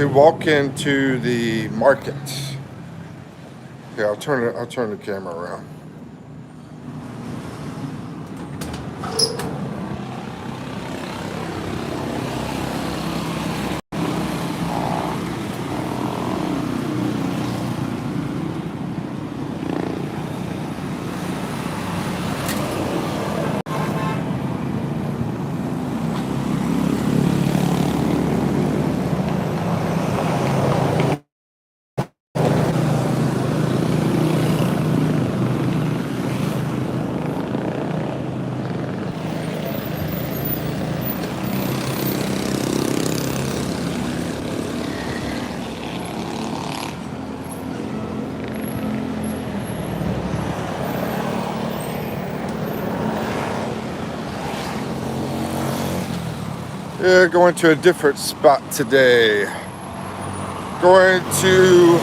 We walk into the market. Yeah, I'll turn the camera around. Yeah, going to a different spot today. Going to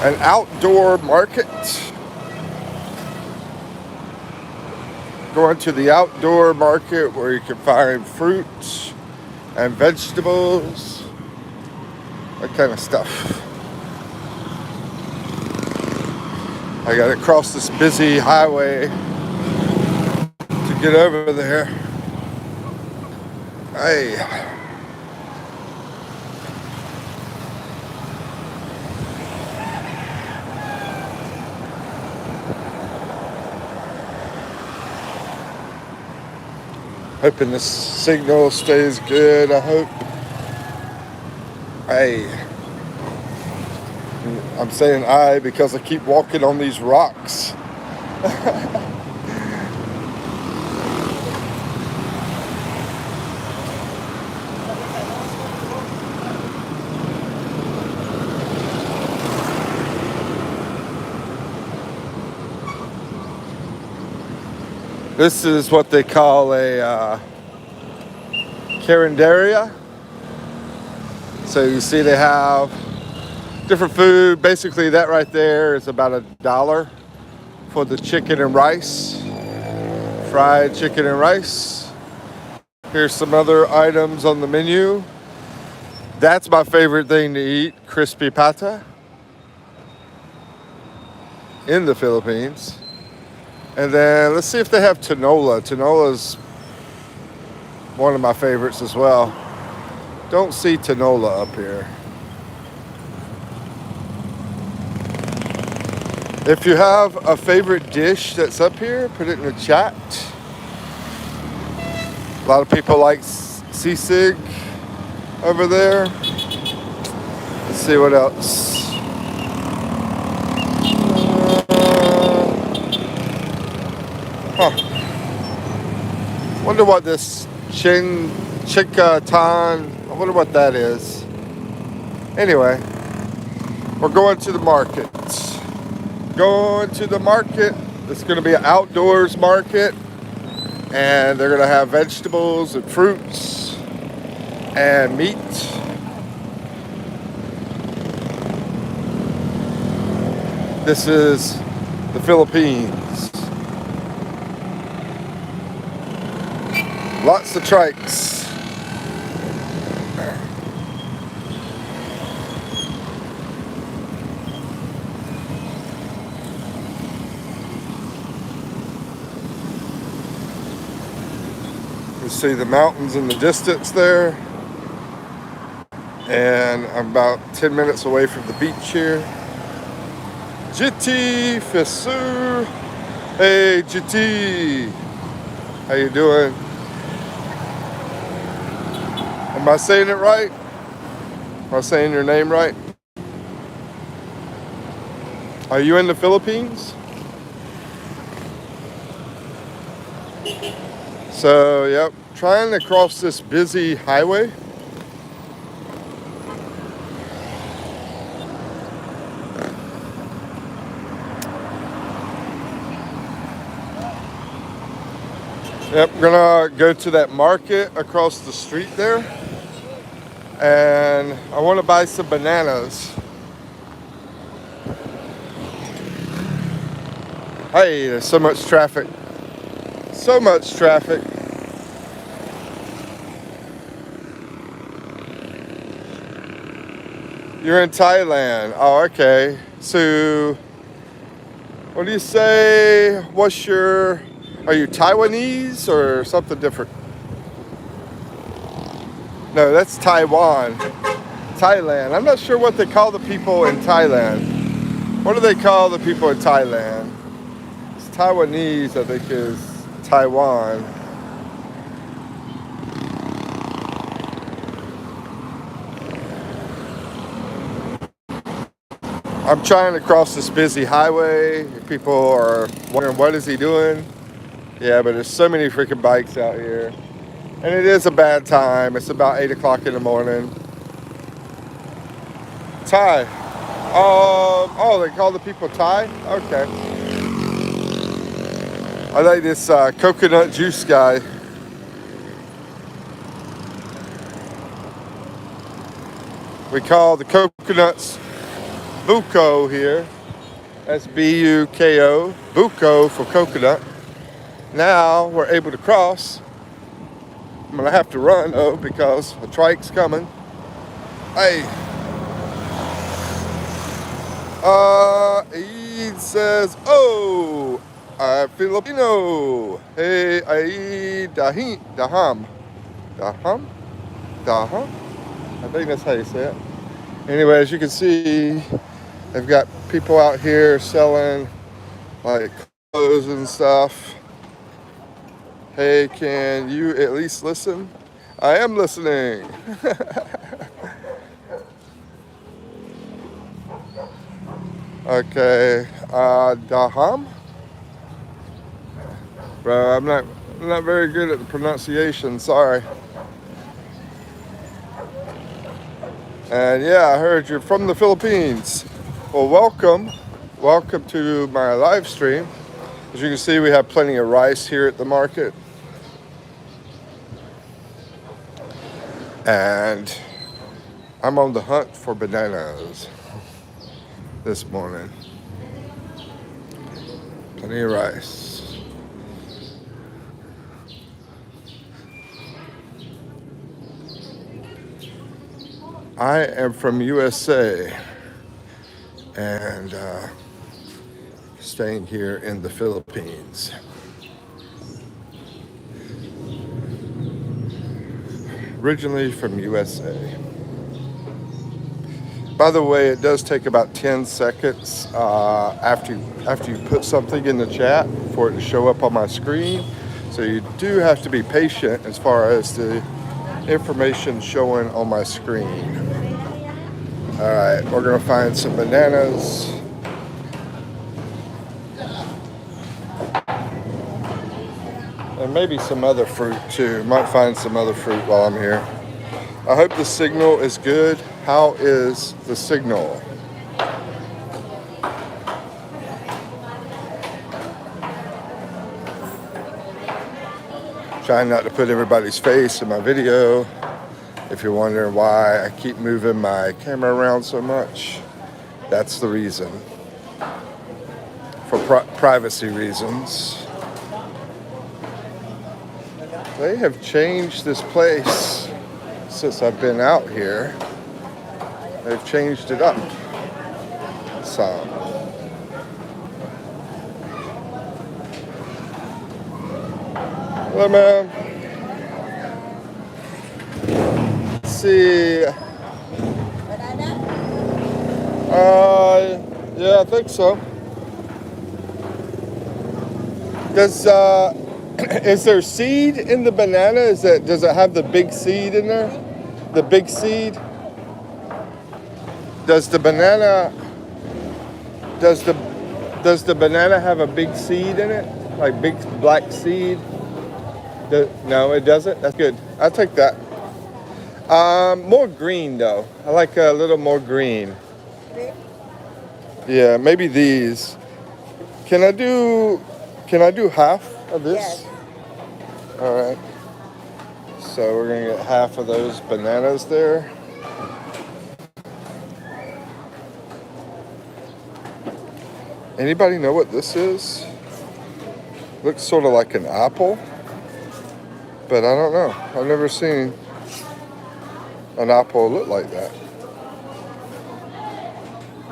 an outdoor market. Going to the outdoor market where you can find fruits and vegetables, that kind of stuff. I gotta cross this busy highway to get over there. Hey. Hoping this signal stays good, I hope. Hey. I'm saying I because I keep walking on these rocks. This is what they call a carinderia. So you see they have different food. Basically that right there is about $1 for the chicken and rice. Fried chicken and rice. Here's some other items on the menu. That's my favorite thing to eat, crispy pata in the Philippines. And then let's see if they have tinola. Tinola's one of my favorites as well. Don't see tinola up here. If you have a favorite dish that's up here, put it in the chat. A lot of people like sisig over there. Let's see what else. Wonder what this chickatan, I wonder what that is. Anyway, we're going to the market. Going to the market. It's going to be an outdoors market. And they're going to have vegetables and fruits and meat. This is the Philippines. Lots of trikes. You see the mountains in the distance there. And I'm about 10 minutes away from the beach here. GT Fesur. Hey GT. How you doing? Am I saying it right? Am I saying your name right? Are you in the Philippines? So, yep, trying to cross this busy highway. Yep, we're gonna go to that market across the street there. And I want to buy some bananas. Hey, there's so much traffic. So much traffic. You're in Thailand. Oh, okay. So, what do you say? Are you Taiwanese or something different? No, that's Taiwan. Thailand. I'm not sure what they call the people in Thailand. What do they call the people in Thailand? It's Taiwanese, I think, is Taiwan. I'm trying to cross this busy highway. People are wondering, what is he doing? Yeah, but there's so many freaking bikes out here. And it is a bad time. It's about 8 o'clock in the morning. Thai. Oh, they call the people Thai? Okay. I like this coconut juice guy. We call the coconuts buko here. That's B-U-K-O. Buko for coconut. Now we're able to cross. I'm gonna have to run though because a trike's coming. Hey. He says, oh, Filipino. Hey, daham. Daham? Daham? I think that's how you say it. Anyway, as you can see, they've got people out here selling like clothes and stuff. Hey, can you at least listen? I am listening. Okay, Daham? Bro, I'm not very good at the pronunciation, sorry. And yeah, I heard you're from the Philippines. Well, welcome to my live stream. As you can see, we have plenty of rice here at the market. And I'm on the hunt for bananas this morning. Plenty of rice. I am from USA and staying here in the Philippines. Originally from USA. By the way, it does take about 10 seconds after you put something in the chat for it to show up on my screen. So you do have to be patient as far as the information showing on my screen. All right, we're gonna find some bananas. And maybe some other fruit too. Might find some other fruit while I'm here. I hope the signal is good. How is the signal? Trying not to put everybody's face in my video. If you're wondering why I keep moving my camera around so much, that's the reason. For privacy reasons. They have changed this place since I've been out here. They've changed it up some. Hello, ma'am. Let's see. Yeah, I think so. Is there seed in the banana? Does it have the big seed in there? The big seed? Does the banana have a big seed in it? Like big black seed? No, it doesn't? That's good. I'll take that. More green though. I like a little more green. Yeah, maybe these. Can I do half of this? Yes. All right. So we're gonna get half of those bananas there. Anybody know what this is? Looks sort of like an apple, but I don't know. I've never seen an apple look like that.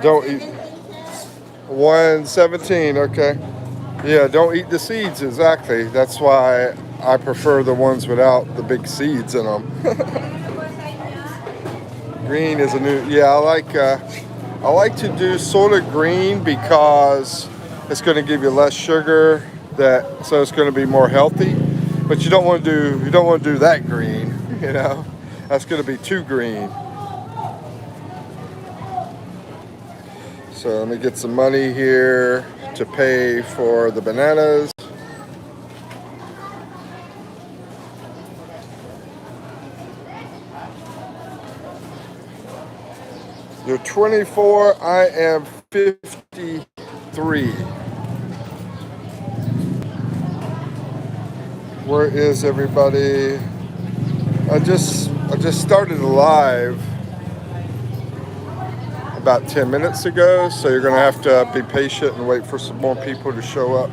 Don't eat 117. Okay. Yeah, don't eat the seeds. Exactly. That's why I prefer the ones without the big seeds in them. Green is a new. Yeah, I like to do sort of green because it's going to give you less sugar. So it's going to be more healthy. But you don't want to do that green. You know, that's going to be too green. So let me get some money here to pay for the bananas. You're 24, I am 53. Where is everybody? I just started live about 10 minutes ago, so you're gonna have to be patient and wait for some more people to show up.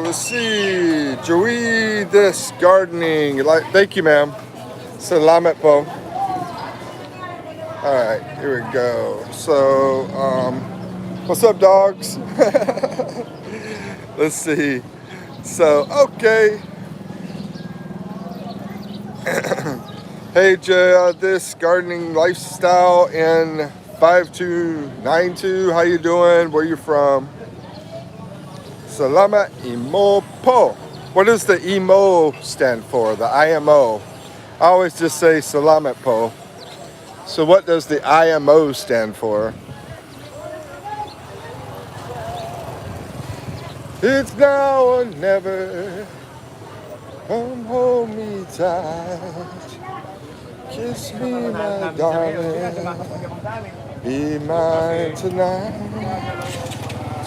Let's see, Joey, this gardening, thank you, ma'am. Salamat po. All right, here we go. So, what's up, dogs? Let's see. So, okay. Hey, Jay, this gardening lifestyle in 5292. How you doing? Where you from? Salamat Imo Po. What does the IMO stand for? The IMO. I always just say Salamat Po. So what does the IMO stand for? It's now or never. Come hold me tight. Kiss me, my darling. Be mine tonight.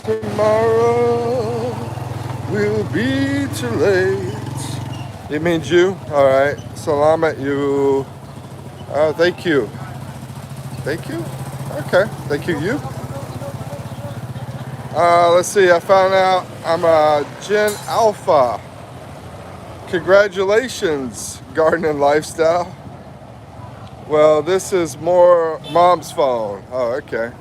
Tomorrow will be too late. It means you? All right. Salamat you. Thank you. Thank you? Okay. Thank you, you. Let's see. I found out I'm a Gen Alpha. Congratulations, gardening lifestyle. Well, this is more mom's phone. Oh, okay.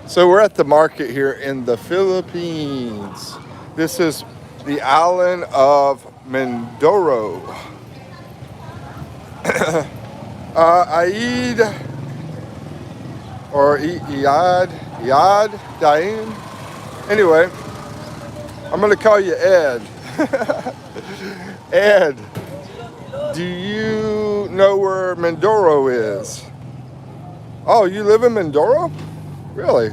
So we're at the market here in the Philippines. This is the island of Mindoro. Aid or Iad, Dain. Anyway, I'm gonna call you Ed. Ed, do you know where Mindoro is? Oh, you live in Mindoro? Really?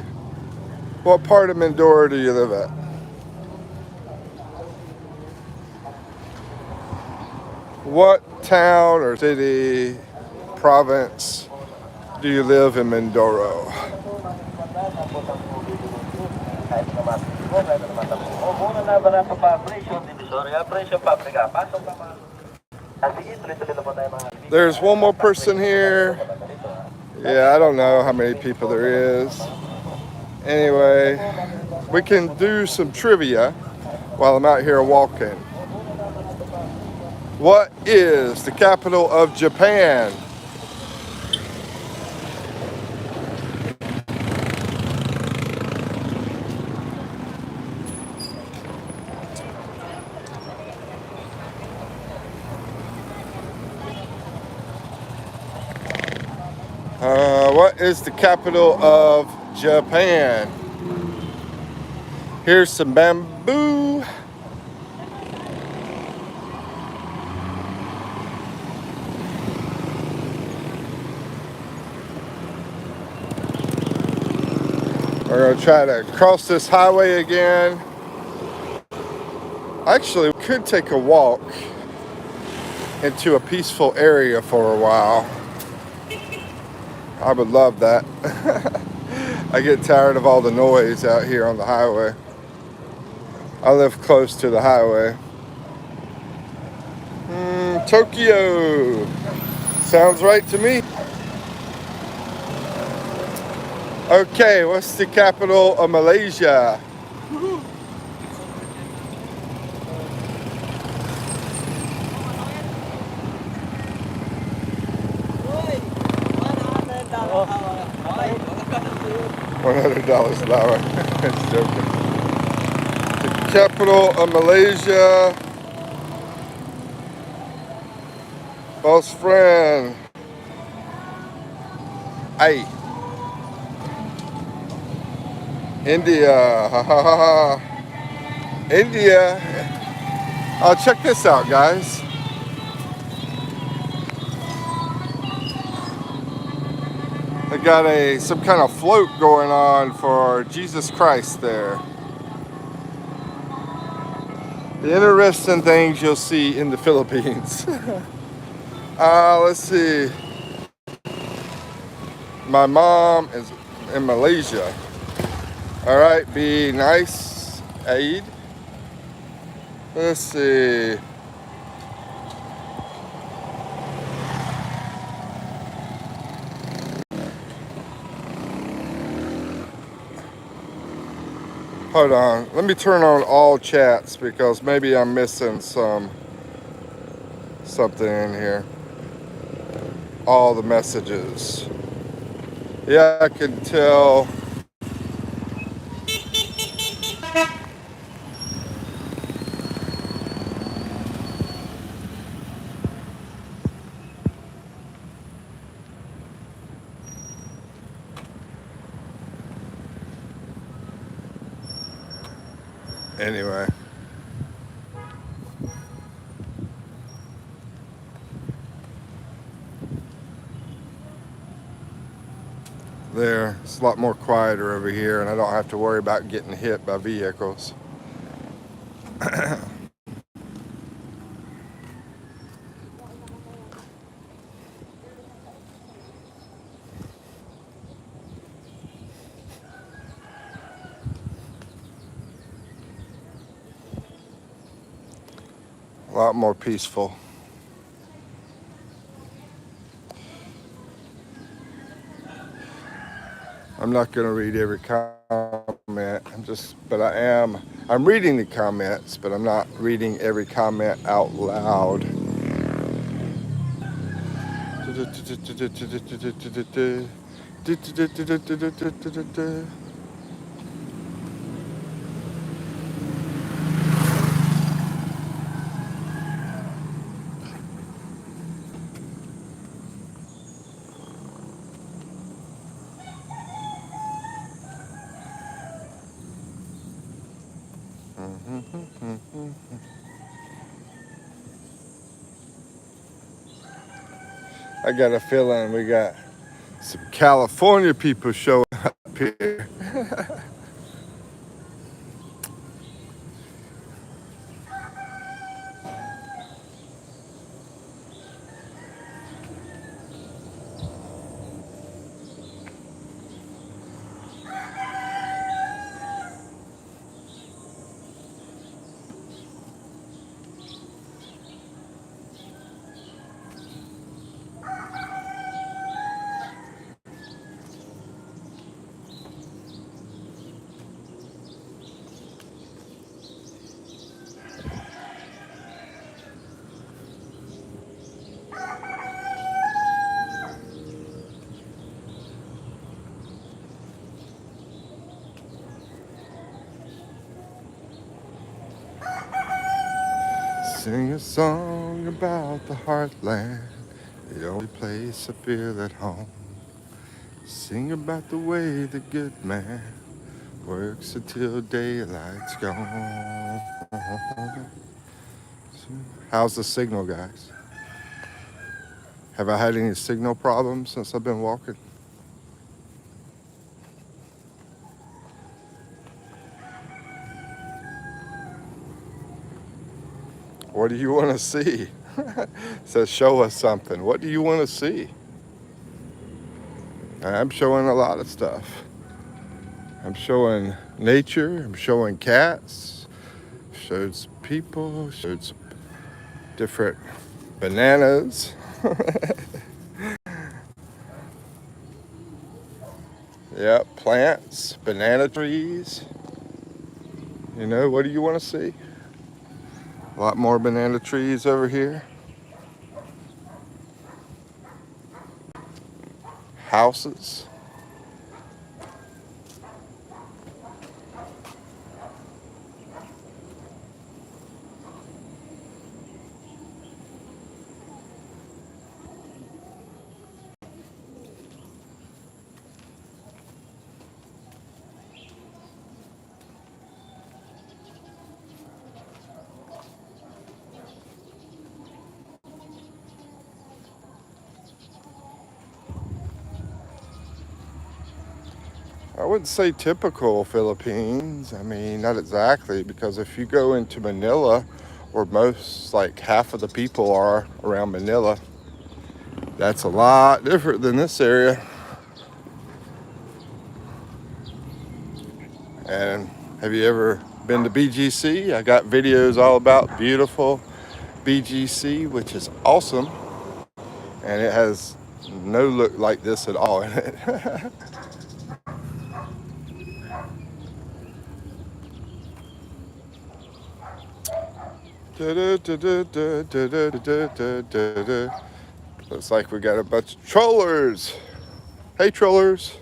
What part of Mindoro do you live at? What town or city, province do you live in Mindoro? There's one more person here. Yeah, I don't know how many people there is. Anyway, we can do some trivia while I'm out here walking. What is the capital of Japan? What is the capital of Japan? Here's some bamboo. We're going to try to cross this highway again. Actually, we could take a walk into a peaceful area for a while. I would love that. I get tired of all the noise out here on the highway. I live close to the highway. Tokyo. Sounds right to me. Okay, what's the capital of Malaysia? $100 an hour. It's joking. The capital of Malaysia. Boss friend. Hey. India. Ha ha ha ha. India. Oh, check this out, guys. They got some kind of float going on for Jesus Christ there. The interesting things you'll see in the Philippines. Let's see. My mom is in Malaysia. All right, be nice, Aid. Let's see. Hold on. Let me turn on all chats because maybe I'm missing something in here. All the messages. Yeah, I can tell. Anyway. There, it's a lot more quieter over here, and I don't have to worry about getting hit by vehicles. A lot more peaceful. I'm not going to read every comment. I'm reading the comments, but I'm not reading every comment out loud. I got a feeling we got some California people showing up here. Sing a song about the heartland, the only place I feel at home. Sing about the way the good man works until daylight's gone. How's the signal, guys? Have I had any signal problems since I've been walking? What do you want to see? It says show us something. What do you want to see? I'm showing a lot of stuff. I'm showing nature, I'm showing cats, showed some people, showed some different bananas. Yep, plants, banana trees. You know, what do you want to see? A lot more banana trees over here. Houses. I wouldn't say typical Philippines. I mean, not exactly, because if you go into Manila, where most, like half of the people are around Manila, that's a lot different than this area. And have you ever been to BGC? I got videos all about beautiful BGC, which is awesome. And it has no look like this at all in it. Looks like we got a bunch of trollers. Hey, trollers.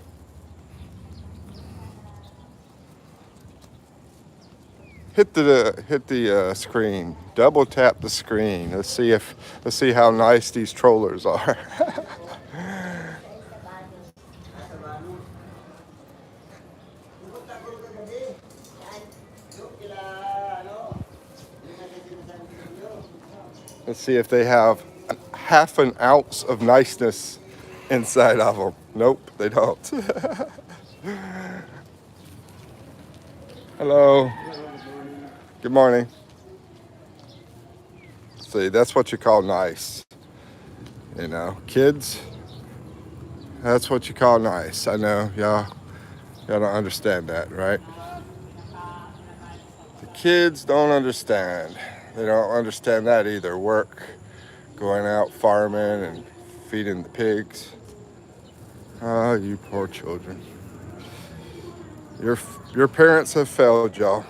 Hit the screen. Double tap the screen. Let's see how nice these trollers are. Let's see if they have half an ounce of niceness inside of them. Nope, they don't. Hello. Good morning. See, that's what you call nice. You know, kids, that's what you call nice. I know, y'all don't understand that, right? The kids don't understand. They don't understand that either. Work, going out farming and feeding the pigs. Oh, you poor children. Your parents have failed y'all.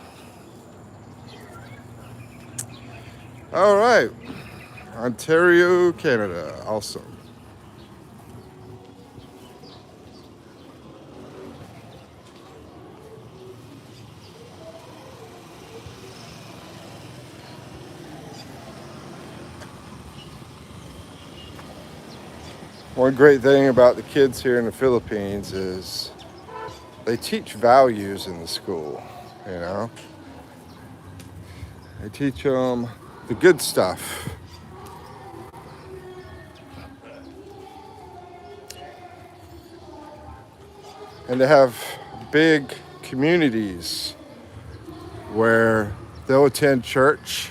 All right, Ontario, Canada, awesome. One great thing about the kids here in the Philippines is they teach values in the school, you know. They teach them the good stuff. And they have big communities where they'll attend church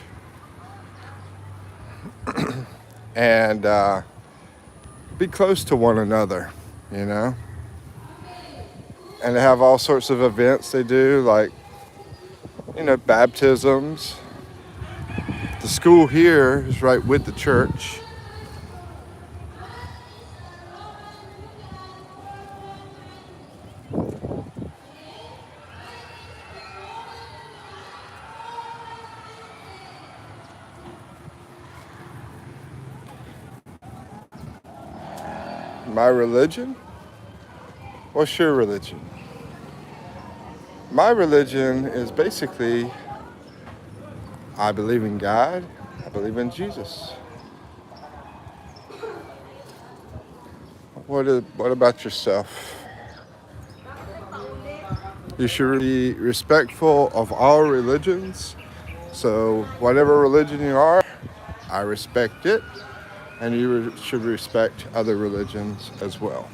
and be close to one another, you know. And they have all sorts of events they do, like, you know, baptisms. The school here is right with the church. My religion? What's your religion? My religion is basically, I believe in God, I believe in Jesus. What about yourself? You should be respectful of all religions. So whatever religion you are, I respect it. And you should respect other religions as well.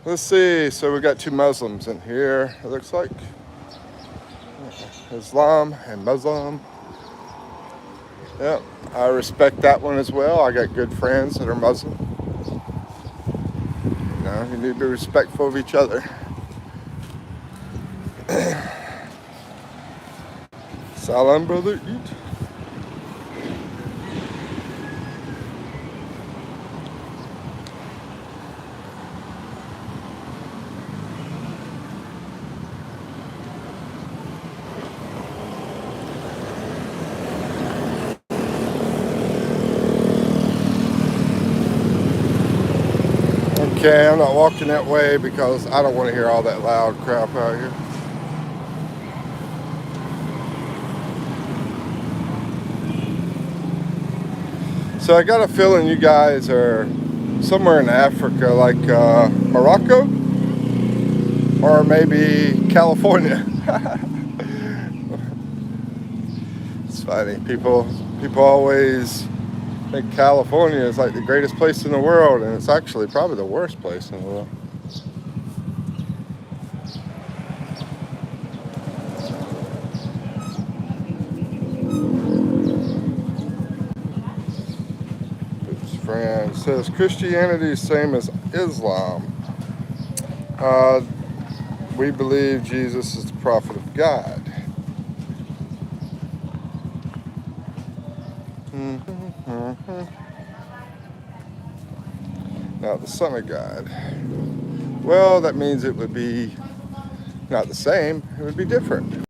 Let's see, so we got two Muslims in here, it looks like. Islam and Muslim. Yep, I respect that one as well. I got good friends that are Muslim. You know, you need to be respectful of each other. Salam, brother, eat. Okay, I'm not walking that way because I don't want to hear all that loud crap out here. So I got a feeling you guys are somewhere in Africa, like Morocco or maybe California. It's funny. People always think California is like the greatest place in the world, and it's actually probably the worst place in the world. friend. It says Christianity is same as Islam. Uh, we believe Jesus is the prophet of God. Not the Son of God. Well, that means it would be not the same. It would be different.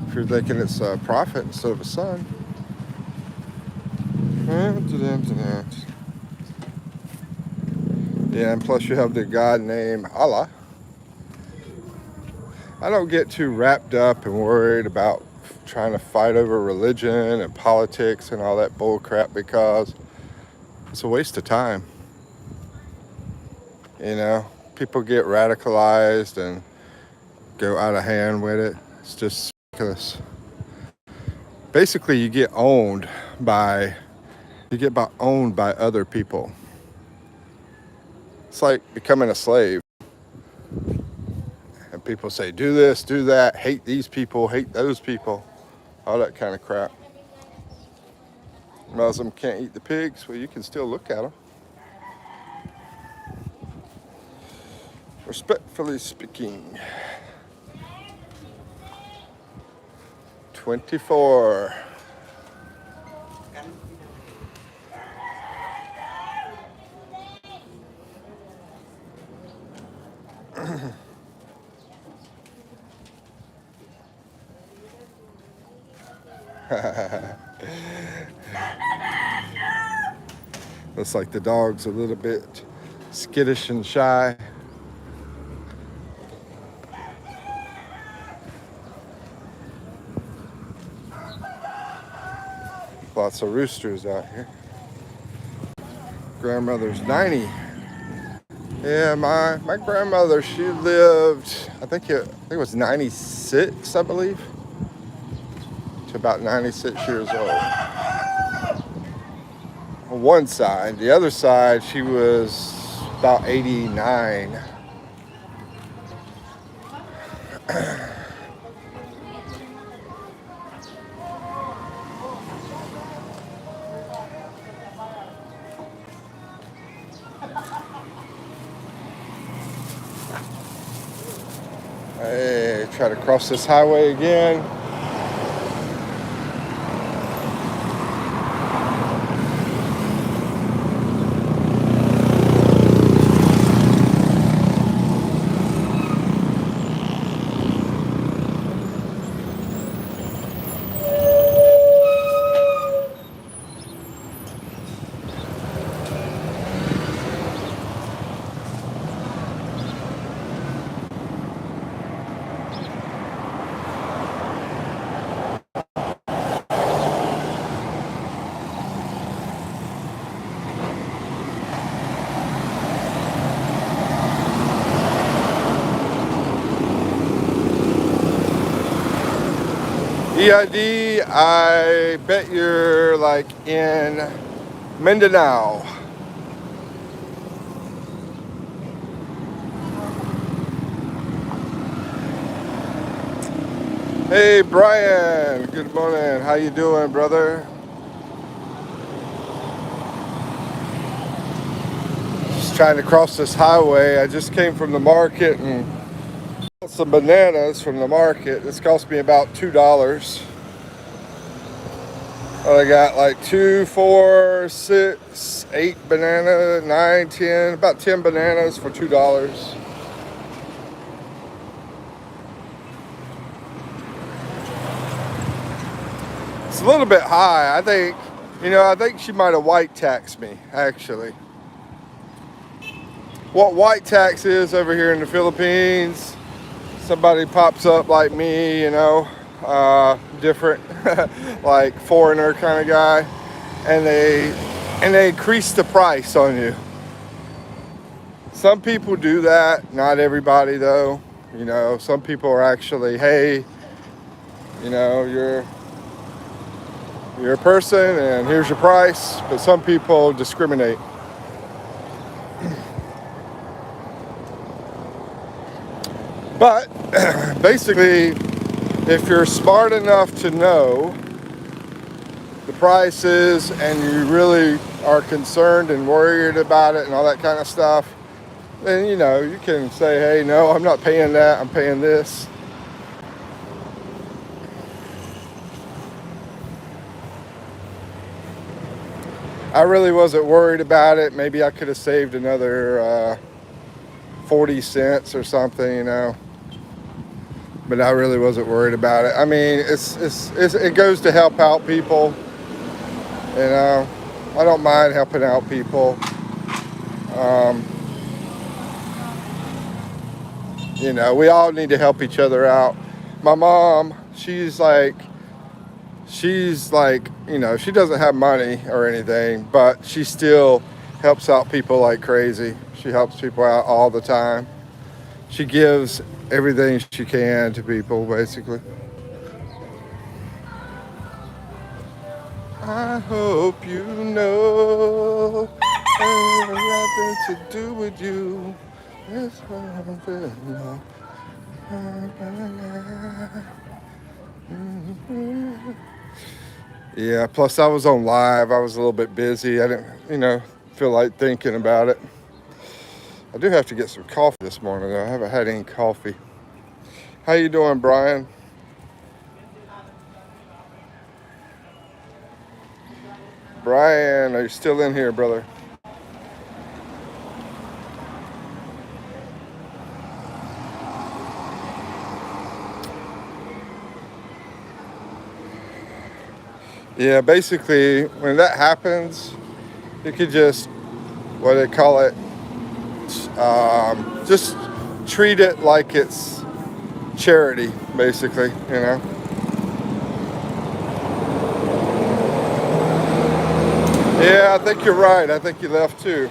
If you're thinking it's a prophet instead of a son. Yeah, and plus you have the God name Allah. I don't get too wrapped up and worried about trying to fight over religion and politics and all that bull crap because it's a waste of time. You know, people get radicalized and go out of hand with it. It's just ridiculous. Basically, you get owned by other people. It's like becoming a slave. And people say, do this, do that, hate these people, hate those people, all that kind of crap. Muslim can't eat the pigs. Well, you can still look at them. Respectfully speaking. 24. Looks like the dog's a little bit skittish and shy. Lots of roosters out here. Grandmother's 90. Yeah, my grandmother, she lived, I think it was 96, I believe, to about 96 years old. On one side. The other side, she was about 89. Hey, try to cross this highway again. EID, I bet you're like in Mindanao. Hey Brian, good morning. How you doing, brother? Just trying to cross this highway. I just came from the market and some bananas from the market. This cost me about $2. I got like 2, 4, 6, 8 banana, 9, 10, about 10 bananas for $2. It's a little bit high. I think she might have white taxed me, actually. What white tax is over here in the Philippines, somebody pops up like me, different, like foreigner kind of guy, and they increase the price on you. Some people do that, not everybody though. Some people are actually, hey, you're a person and here's your price, but some people discriminate. But basically, if you're smart enough to know the prices and you really are concerned and worried about it and all that kind of stuff, then, you know, you can say, hey, no, I'm not paying that, I'm paying this. I really wasn't worried about it. Maybe I could have saved another 40 cents or something, you know. But I really wasn't worried about it. I mean, it goes to help out people, you know. I don't mind helping out people. You know, we all need to help each other out. My mom, she's like, you know, she doesn't have money or anything, but she still helps out people like crazy. She helps people out all the time. She gives everything she can to people, basically. I hope you know I have nothing to do with you. That's what I'm feeling. Yeah, plus I was on live. I was a little bit busy. I didn't, you know, feel like thinking about it. I do have to get some coffee this morning, though. I haven't had any coffee. How you doing, Brian? Brian, are you still in here, brother? Yeah, basically, when that happens, you could just, what do they call it, just treat it like it's charity, basically, you know. Yeah, I think you're right. I think he left too.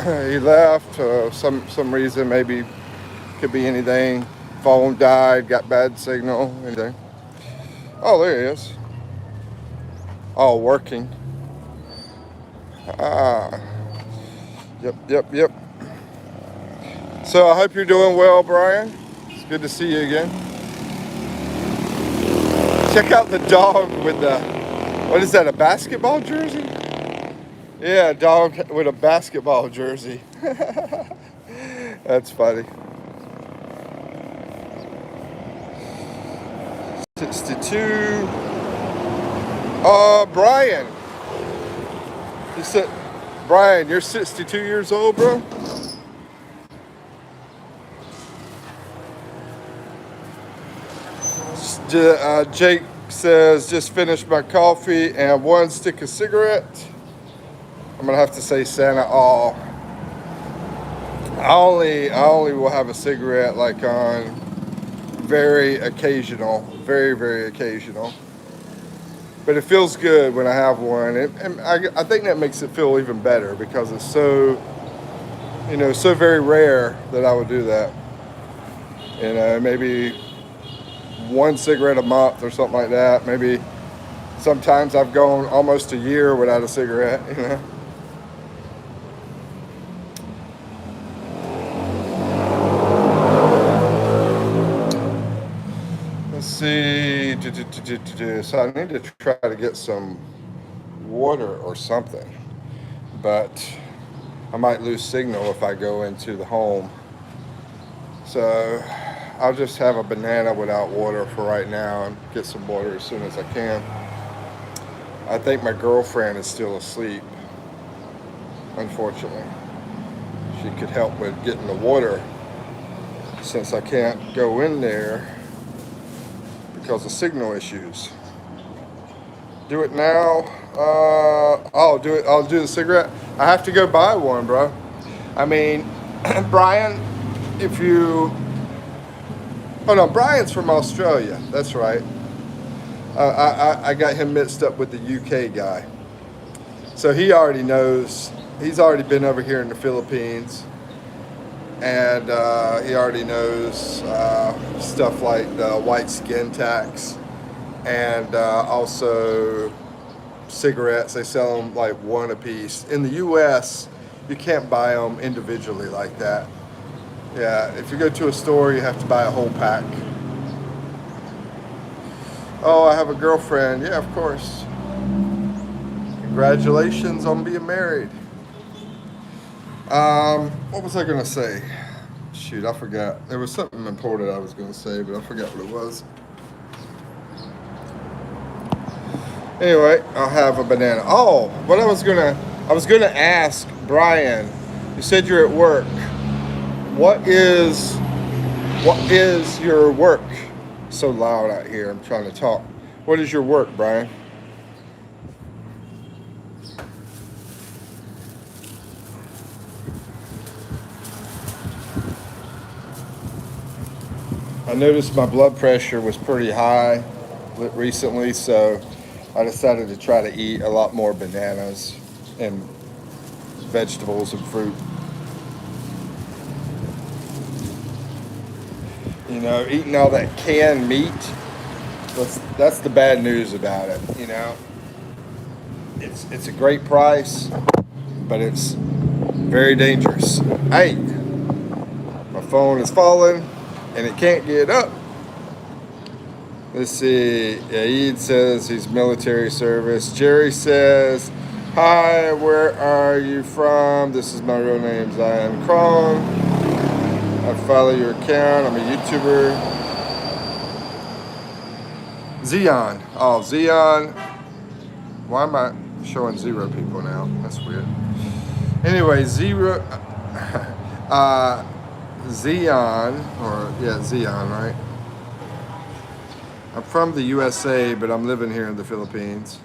He left some reason, maybe could be anything. Phone died, got bad signal, anything. Oh, there he is. Oh, working. Ah, yep. So I hope you're doing well, Brian. It's good to see you again. Check out the dog with the, what is that, a basketball jersey? Yeah, a dog with a basketball jersey. That's funny. 62. Brian. You said, Brian, you're 62 years old, bro? Jake says, just finished my coffee and one stick of cigarette. I'm gonna have to say Santa all. I only will have a cigarette like on very occasional, very occasional. But it feels good when I have one, and I think that makes it feel even better because it's so, you know, so very rare that I would do that. You know, maybe one cigarette a month or something like that. Maybe sometimes I've gone almost a year without a cigarette, you know. Let's see. So I need to try to get some water or something, but I might lose signal if I go into the home. So I'll just have a banana without water for right now and get some water as soon as I can. I think my girlfriend is still asleep, unfortunately. She could help with getting the water since I can't go in there because of signal issues. Do it now. I'll do it. I'll do the cigarette. I have to go buy one, bro. I mean, Brian, if you... Oh no, Brian's from Australia. That's right. I got him mixed up with the UK guy. So he already knows. He's already been over here in the Philippines. And he already knows stuff like the white skin tax and also cigarettes. They sell them like one a piece. In the US, you can't buy them individually like that. Yeah, if you go to a store, you have to buy a whole pack. Oh, I have a girlfriend. Yeah, of course. Congratulations on being married. What was I gonna say? Shoot, I forgot. There was something important I was gonna say, but I forgot what it was. Anyway, I'll have a banana. Oh, I was gonna ask Brian. You said you're at work. What is, what is your work? It's so loud out here. I'm trying to talk. What is your work, Brian? I noticed my blood pressure was pretty high recently, so I decided to try to eat a lot more bananas and vegetables and fruit. You know, eating all that canned meat, that's the bad news about it, you know. It's a great price, but it's very dangerous. Hey, my phone is falling and it can't get up. Let's see. Aid says he's military service. Jerry says, hi, where are you from? This is my real name. I am Kron. I follow your account. I'm a YouTuber. Zion. Oh, Zion. Why am I showing 0 people now? That's weird. Anyway, Zion, Zion, right? I'm from the USA, but I'm living here in the Philippines.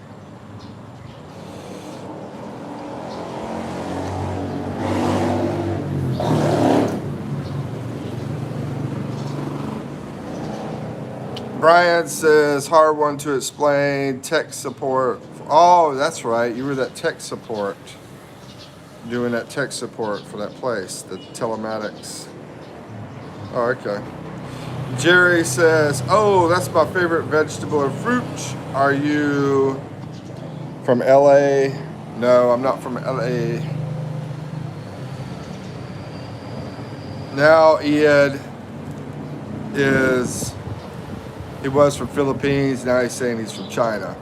Brian says, hard one to explain, tech support. Oh, that's right. You were that tech support, doing that tech support for that place, the telematics. Oh, okay. Jerry says, oh, that's my favorite vegetable or fruit. Are you from LA? No, I'm not from LA. Now Ed he was from Philippines, now he's saying he's from China.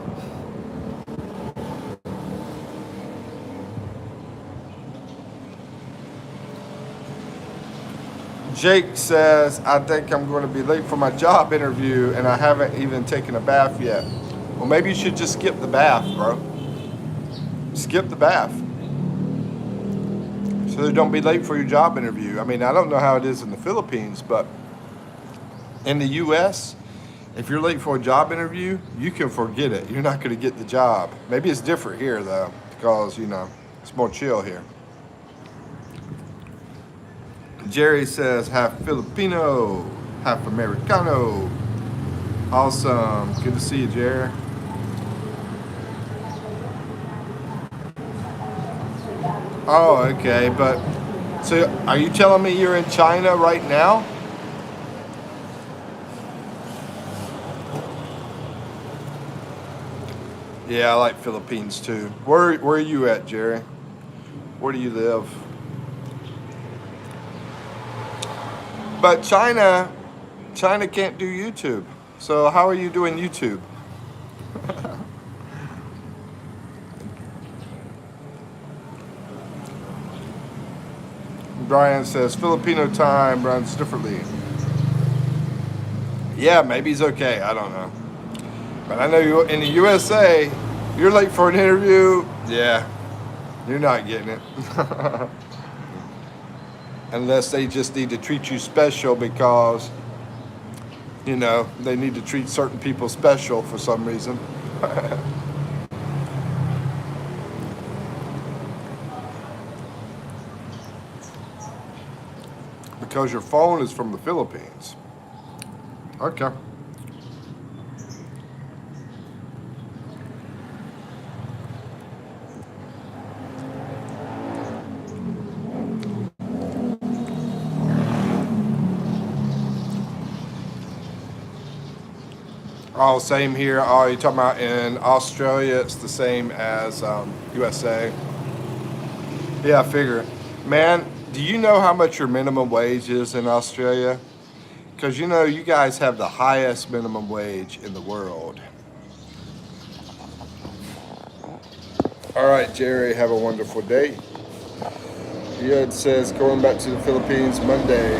Jake says, I think I'm going to be late for my job interview and I haven't even taken a bath yet. Well, maybe you should just skip the bath, bro. Skip the bath. So that don't be late for your job interview. I mean, I don't know how it is in the Philippines, but in the US, if you're late for a job interview, you can forget it. You're not going to get the job. Maybe it's different here, though, because, you know, it's more chill here. Jerry says, half Filipino, half Americano. Awesome. Good to see you, Jerry. Oh, okay. But, so are you telling me you're in China right now? Yeah, I like Philippines too. Where are you at, Jerry? Where do you live? But China can't do YouTube. So how are you doing YouTube? Brian says Filipino time runs differently. Yeah, maybe he's okay. I don't know. But I know you in the USA, you're late for an interview. Yeah, you're not getting it. Unless they just need to treat you special because, you know, they need to treat certain people special for some reason. Because your phone is from the Philippines. Okay. Oh, same here. Oh, you're talking about in Australia, it's the same as USA. Yeah, I figure. Man, do you know how much your minimum wage is in Australia? Because you know, you guys have the highest minimum wage in the world. All right, Jerry, have a wonderful day. Yud says going back to the Philippines Monday.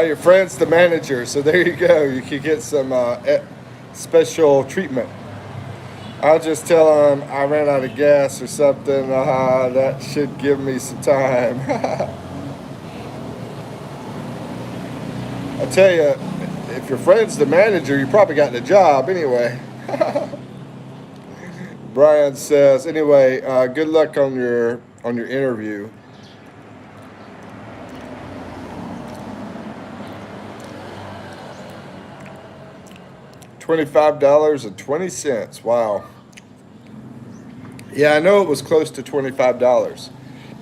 Your friend's the manager, so there you go. You can get some special treatment. I'll just tell him I ran out of gas or something. That should give me some time. I tell you, if your friend's the manager, you probably got the job anyway. Brian says, anyway, good luck on your interview. $25.20. Wow. Yeah, I know it was close to $25.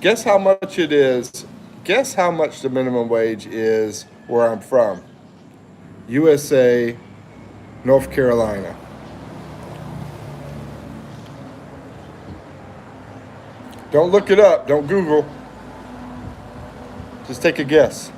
Guess how much it is? Guess how much the minimum wage is where I'm from? USA, North Carolina. Don't look it up. Don't Google. Just take a guess.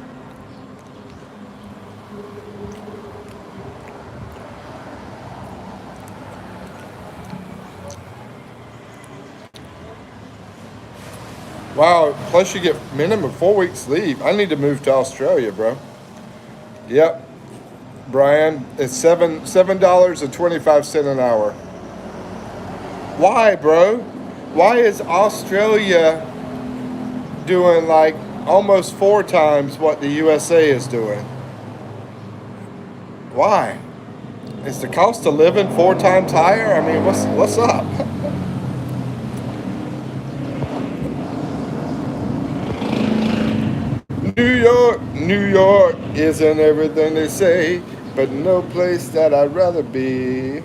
Wow, plus you get minimum 4 weeks leave. I need to move to Australia, bro. Yep. Brian, it's $7.25 an hour. Why, bro? Why is Australia doing like almost 4 times what the USA is doing? Why? Is the cost of living 4 times higher? I mean, what's up? New York isn't everything they say, but no place that I'd rather be.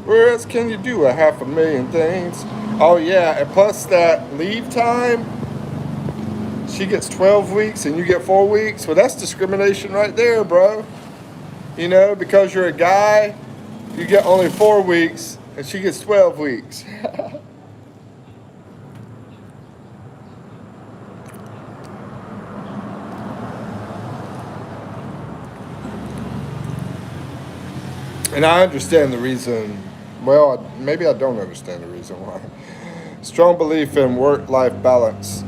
Where else can you do 500,000 things? Oh yeah, and plus that leave time, she gets 12 weeks and you get 4 weeks. Well, that's discrimination right there, bro. You know, because you're a guy, you get only 4 weeks and she gets 12 weeks. And I understand the reason. Well, maybe I don't understand the reason why. Strong belief in work-life balance.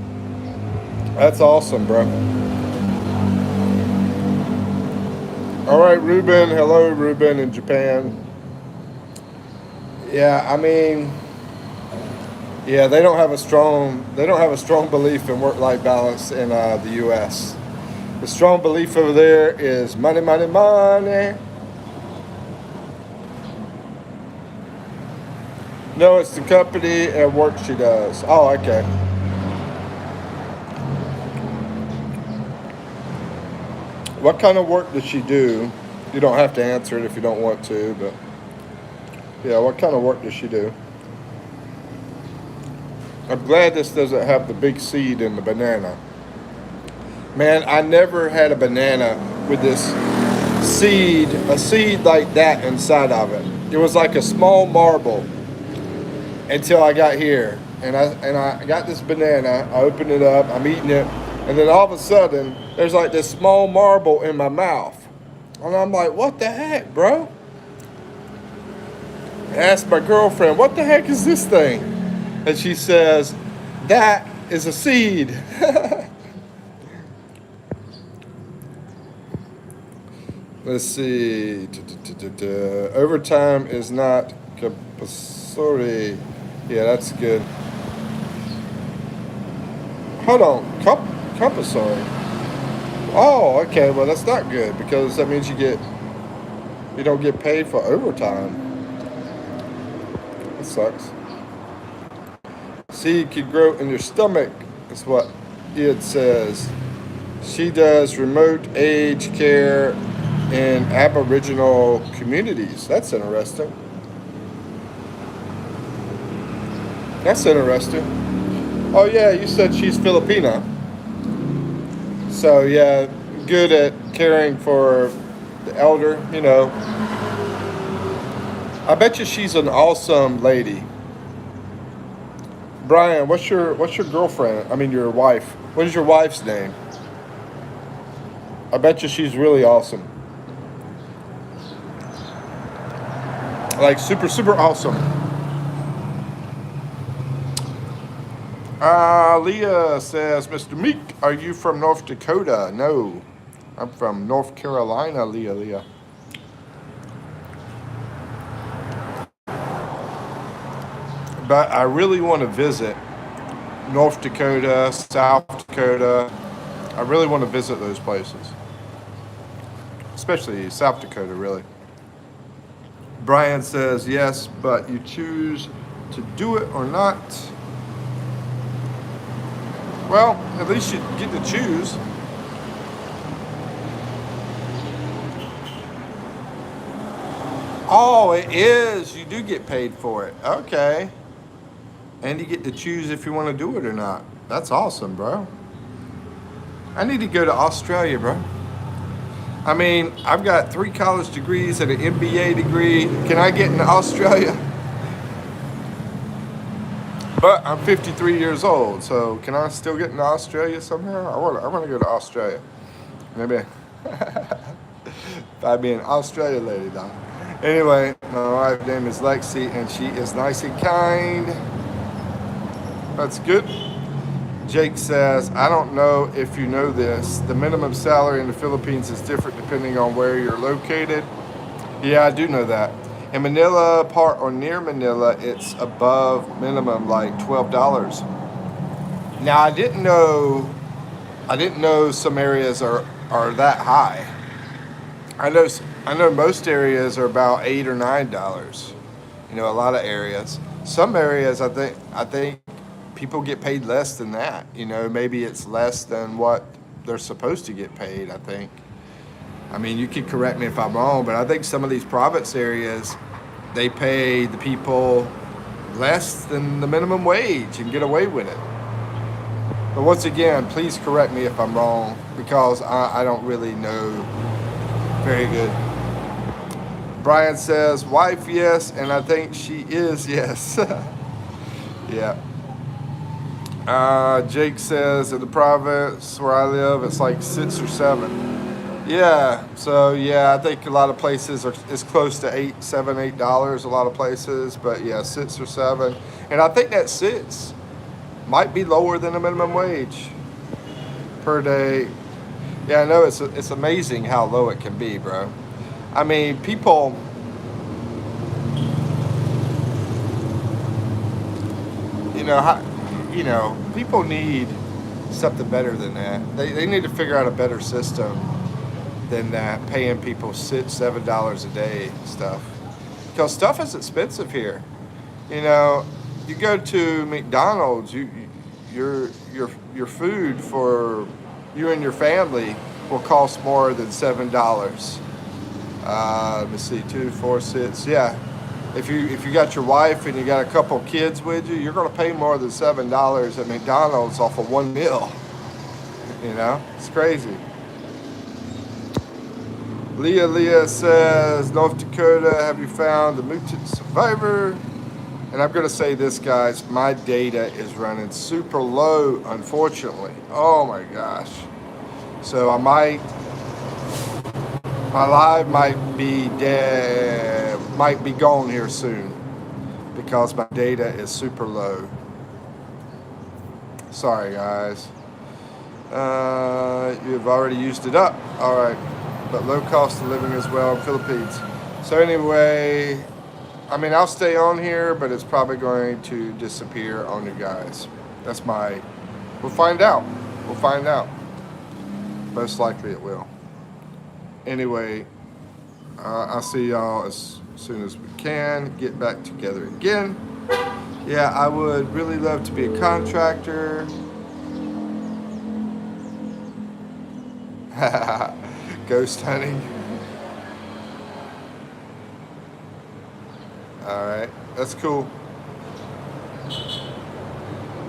That's awesome, bro. All right, Ruben. Hello, Ruben in Japan. Yeah, I mean, yeah, they don't have a strong belief in work-life balance in the U.S. The strong belief over there is money, money, money. No, it's the company and work she does. Oh, okay. What kind of work does she do? You don't have to answer it if you don't want to, but yeah, what kind of work does she do? I'm glad this doesn't have the big seed in the banana. Man, I never had a banana with this a seed like that inside of it. It was like a small marble. Until I got here, and I got this banana. I opened it up. I'm eating it, and then all of a sudden, there's like this small marble in my mouth, and I'm like, "What the heck, bro?" I asked my girlfriend, "What the heck is this thing?" And she says, "That is a seed." Let's see. Overtime is not compulsory. Yeah, that's good. Hold on, compulsory. Oh, okay. Well, that's not good because that means you don't get paid for overtime. That sucks. Seed could grow in your stomach. Is what it says. She does remote aged care in Aboriginal communities. That's interesting. That's interesting. Oh yeah, you said she's Filipina. So yeah, good at caring for the elder, you know. I bet you she's an awesome lady. Brian, what's your girlfriend? I mean, your wife. What is your wife's name? I bet you she's really awesome. Like super, super awesome. Leah says, Mr. Meek, are you from North Dakota? No, I'm from North Carolina, Leah. But I really want to visit North Dakota, South Dakota. I really want to visit those places, especially South Dakota, really. Brian says, yes, but you choose to do it or not. Well, at least you get to choose. Oh, it is. You do get paid for it. Okay. And you get to choose if you want to do it or not. That's awesome, bro. I need to go to Australia, bro. I mean, I've got 3 college degrees and an MBA degree. Can I get into Australia? But I'm 53 years old, so can I still get into Australia somehow? I want to go to Australia. Maybe if I be an Australia lady, though. Anyway, my wife's name is Lexi, and she is nice and kind. That's good. Jake says, I don't know if you know this. The minimum salary in the Philippines is different depending on where you're located. Yeah, I do know that. In Manila part or near Manila, it's above minimum, like $12. Now I didn't know some areas are that high. I know most areas are about $8 or $9. A lot of areas. Some areas I think people get paid less than that. Maybe it's less than what they're supposed to get paid, I think. I mean, you could correct me if I'm wrong, but I think some of these province areas, they pay the people less than the minimum wage and get away with it. But once again, please correct me if I'm wrong because I don't really know very good. Brian says, wife, yes, and I think she is, yes. Yeah. Jake says, in the province where I live, it's like 6 or 7. Yeah, so yeah, I think a lot of places it's close to $8, $8. A lot of places, but yeah, 6 or 7, and I think that 6 might be lower than the minimum wage per day. Yeah, I know it's amazing how low it can be, bro. I mean, people, you know, how, people need something better than that. They need to figure out a better system than that, paying people $6, $7 a day stuff. Because stuff is expensive here. You go to McDonald's, your food for you and your family will cost more than $7. Let me see, 2, 4, 6. Yeah, if you got your wife and you got a couple kids with you, you're gonna pay more than $7 at McDonald's off of one meal. It's crazy. Leah says, North Dakota, have you found the mutant survivor? And I'm going to say this, guys. My data is running super low, unfortunately. Oh, my gosh. So my live might be dead, might be gone here soon because my data is super low. Sorry, guys. You've already used it up. All right. But low cost of living as well in Philippines. So anyway, I mean, I'll stay on here, but it's probably going to disappear on you guys. We'll find out. Most likely it will. Anyway, I'll see y'all as soon as we can get back together again. Yeah, I would really love to be a contractor. Ghost hunting. All right, that's cool.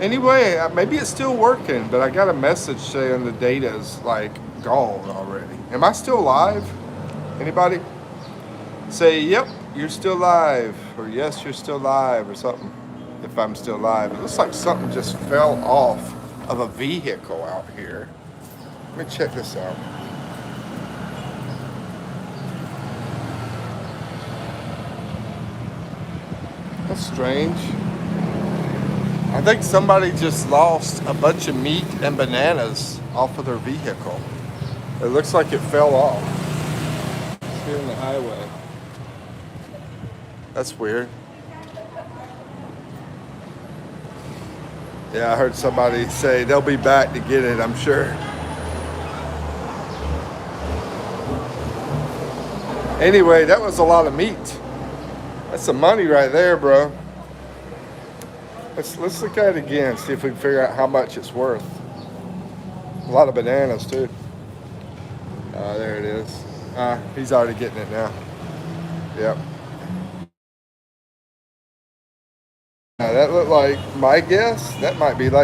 Anyway, maybe it's still working, but I got a message saying the data's like gone already. Am I still live? Anybody? Say, yep, you're still live, or yes, you're still live, or something. if I'm still alive. It looks like something just fell off of a vehicle out here. Let me check this out. That's strange. I think somebody just lost a bunch of meat and bananas off of their vehicle. It looks like it fell off. It's here on the highway. That's weird. Yeah, I heard somebody say they'll be back to get it, I'm sure. Anyway, that was a lot of meat. That's some money right there, bro. Let's look at it again, see if we can figure out how much it's worth. A lot of bananas too. There it is. He's already getting it now. Yep. Now that looked like, my guess, that might be like